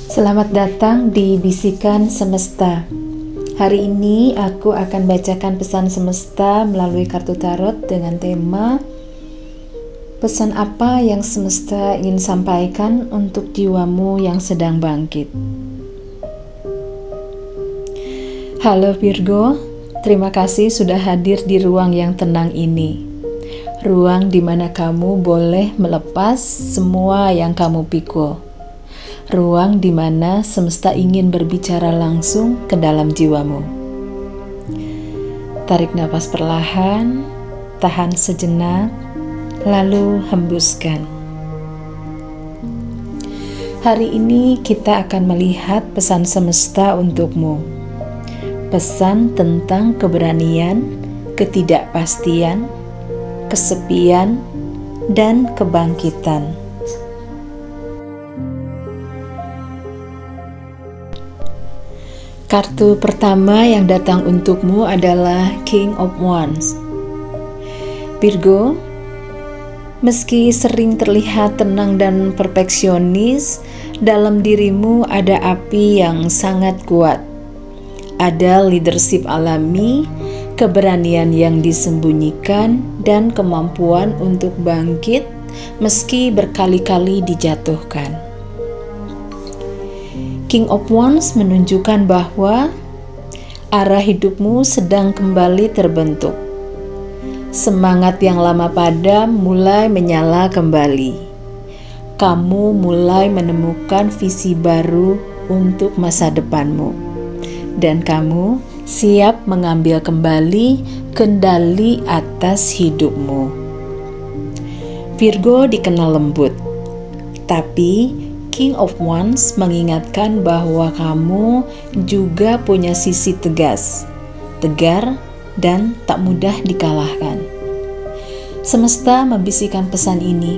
Selamat datang di Bisikan Semesta. Hari ini aku akan bacakan pesan semesta melalui kartu tarot dengan tema pesan apa yang semesta ingin sampaikan untuk jiwamu yang sedang bangkit. Halo Virgo, terima kasih sudah hadir di ruang yang tenang ini. Ruang di mana kamu boleh melepas semua yang kamu pikul. Ruang di mana semesta ingin berbicara langsung ke dalam jiwamu. Tarik nafas perlahan, tahan sejenak, lalu hembuskan. Hari ini kita akan melihat pesan semesta untukmu. Pesan tentang keberanian, ketidakpastian, kesepian, dan kebangkitan. Kartu pertama yang datang untukmu adalah King of Wands. Virgo, meski sering terlihat tenang dan perfeksionis, dalam dirimu ada api yang sangat kuat. Ada leadership alami, keberanian yang disembunyikan, dan kemampuan untuk bangkit meski berkali-kali dijatuhkan. King of Wands menunjukkan bahwa arah hidupmu sedang kembali terbentuk. Semangat yang lama padam mulai menyala kembali. Kamu mulai menemukan visi baru untuk masa depanmu. Dan kamu siap mengambil kembali kendali atas hidupmu. Virgo dikenal lembut, tapi King of Wands mengingatkan bahwa kamu juga punya sisi tegas, tegar, dan tak mudah dikalahkan. Semesta membisikkan pesan ini.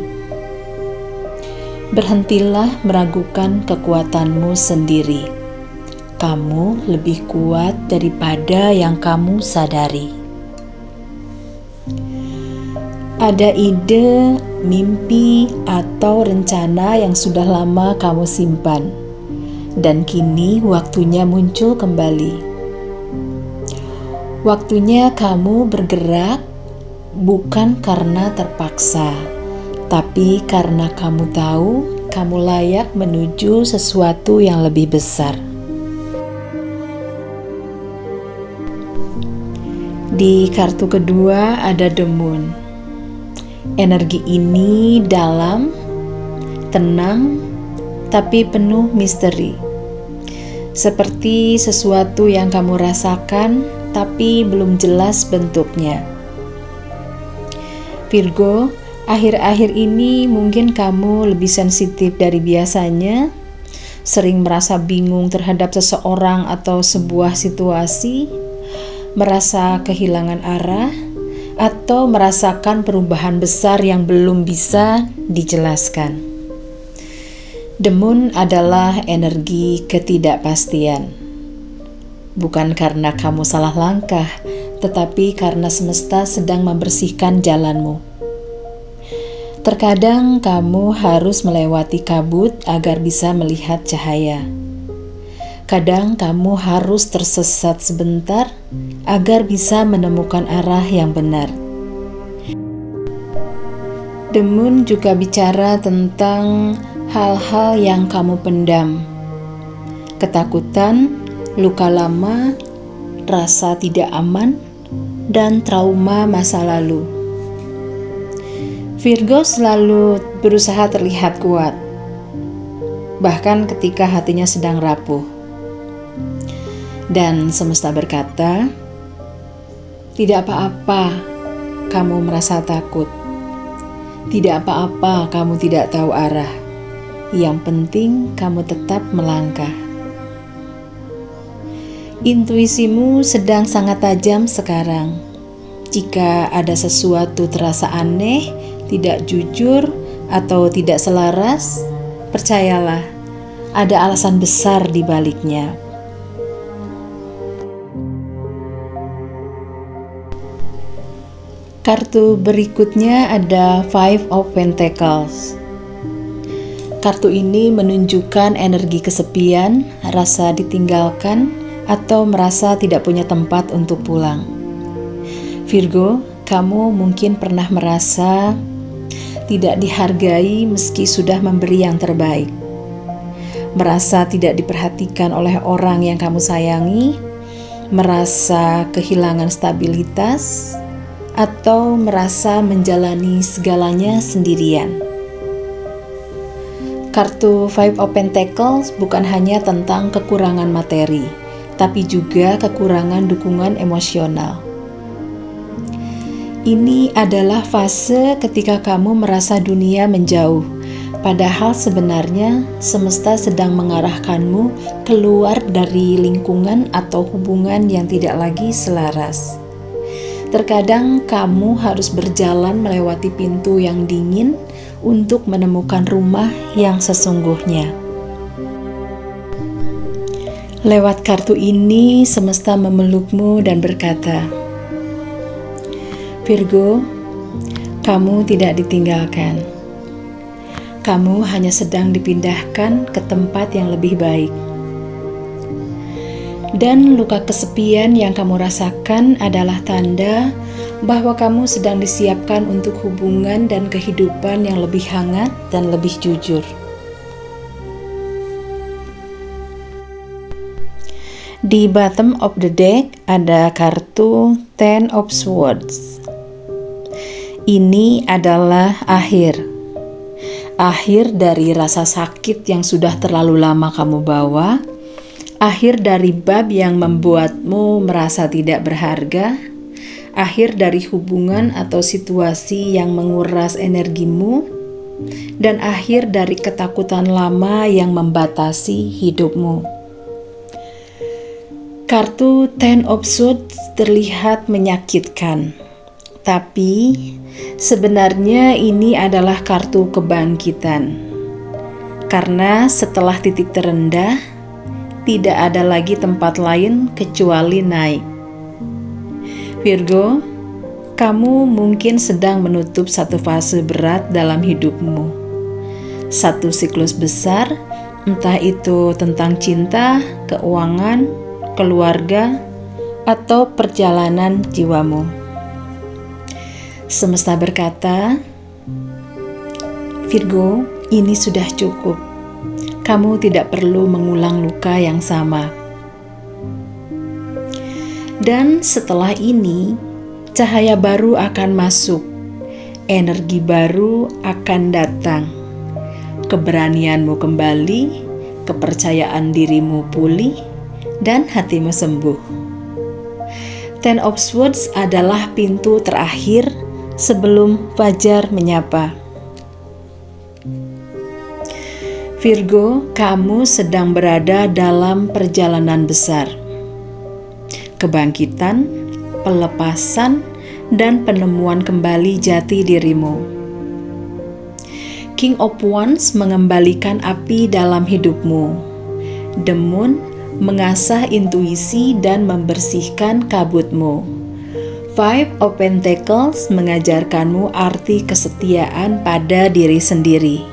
Berhentilah meragukan kekuatanmu sendiri. Kamu lebih kuat daripada yang kamu sadari. Ada ide, mimpi, atau rencana yang sudah lama kamu simpan, dan kini waktunya muncul kembali. Waktunya kamu bergerak bukan karena terpaksa, tapi karena kamu tahu kamu layak menuju sesuatu yang lebih besar. Di kartu kedua ada The Moon. Energi ini dalam, tenang, tapi penuh misteri. Seperti sesuatu yang kamu rasakan, tapi belum jelas bentuknya. Virgo, akhir-akhir ini mungkin kamu lebih sensitif dari biasanya, sering merasa bingung terhadap seseorang atau sebuah situasi, merasa kehilangan arah, atau merasakan perubahan besar yang belum bisa dijelaskan. The Moon adalah energi ketidakpastian. Bukan karena kamu salah langkah, tetapi karena semesta sedang membersihkan jalanmu. Terkadang kamu harus melewati kabut agar bisa melihat cahaya. Kadang kamu harus tersesat sebentar agar bisa menemukan arah yang benar. The Moon juga bicara tentang hal-hal yang kamu pendam. Ketakutan, luka lama, rasa tidak aman, dan trauma masa lalu. Virgo selalu berusaha terlihat kuat, bahkan ketika hatinya sedang rapuh. Dan semesta berkata, tidak apa-apa kamu merasa takut. Tidak apa-apa kamu tidak tahu arah. Yang penting kamu tetap melangkah. Intuisimu sedang sangat tajam sekarang. Jika ada sesuatu terasa aneh, tidak jujur, atau tidak selaras, percayalah, ada alasan besar di baliknya. Kartu berikutnya ada Five of Pentacles. Kartu ini menunjukkan energi kesepian, rasa ditinggalkan, atau merasa tidak punya tempat untuk pulang. Virgo, kamu mungkin pernah merasa tidak dihargai meski sudah memberi yang terbaik. Merasa tidak diperhatikan oleh orang yang kamu sayangi, merasa kehilangan stabilitas, atau merasa menjalani segalanya sendirian. Kartu Five of Pentacles bukan hanya tentang kekurangan materi, tapi juga kekurangan dukungan emosional. Ini adalah fase ketika kamu merasa dunia menjauh, padahal sebenarnya semesta sedang mengarahkanmu keluar dari lingkungan atau hubungan yang tidak lagi selaras. Terkadang kamu harus berjalan melewati pintu yang dingin untuk menemukan rumah yang sesungguhnya. Lewat kartu ini, semesta memelukmu dan berkata, Virgo, kamu tidak ditinggalkan. Kamu hanya sedang dipindahkan ke tempat yang lebih baik. Dan luka kesepian yang kamu rasakan adalah tanda bahwa kamu sedang disiapkan untuk hubungan dan kehidupan yang lebih hangat dan lebih jujur. Di bottom of the deck ada kartu Ten of Swords. Ini adalah akhir dari rasa sakit yang sudah terlalu lama kamu bawa, akhir dari bab yang membuatmu merasa tidak berharga, akhir dari hubungan atau situasi yang menguras energimu, dan akhir dari ketakutan lama yang membatasi hidupmu. Kartu Ten of Swords terlihat menyakitkan, tapi sebenarnya ini adalah kartu kebangkitan. Karena setelah titik terendah, tidak ada lagi tempat lain kecuali naik. Virgo, kamu mungkin sedang menutup satu fase berat dalam hidupmu. Satu siklus besar, entah itu tentang cinta, keuangan, keluarga, atau perjalanan jiwamu. Semesta berkata, Virgo, ini sudah cukup. Kamu tidak perlu mengulang luka yang sama. Dan setelah ini, cahaya baru akan masuk, energi baru akan datang, keberanianmu kembali, kepercayaan dirimu pulih, dan hatimu sembuh. Ten of Swords adalah pintu terakhir sebelum fajar menyapa. Virgo, kamu sedang berada dalam perjalanan besar. Kebangkitan, pelepasan, dan penemuan kembali jati dirimu. King of Wands mengembalikan api dalam hidupmu. The Moon mengasah intuisi dan membersihkan kabutmu. Five of Pentacles mengajarkanmu arti kesetiaan pada diri sendiri.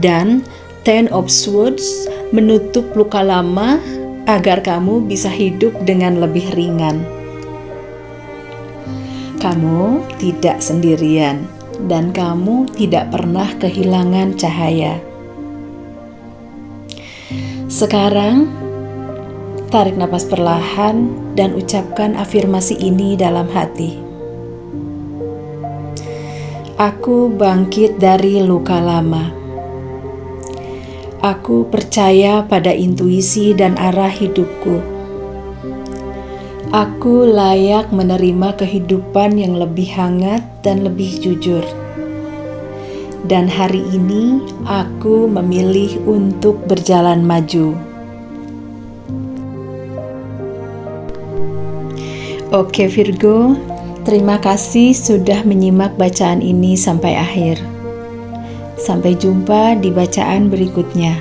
Dan Ten of Swords menutup luka lama agar kamu bisa hidup dengan lebih ringan. Kamu tidak sendirian dan kamu tidak pernah kehilangan cahaya. Sekarang, tarik napas perlahan dan ucapkan afirmasi ini dalam hati. Aku bangkit dari luka lama. Aku percaya pada intuisi dan arah hidupku. Aku layak menerima kehidupan yang lebih hangat dan lebih jujur. Dan hari ini aku memilih untuk berjalan maju. Oke Virgo, terima kasih sudah menyimak bacaan ini sampai akhir. Sampai jumpa di bacaan berikutnya.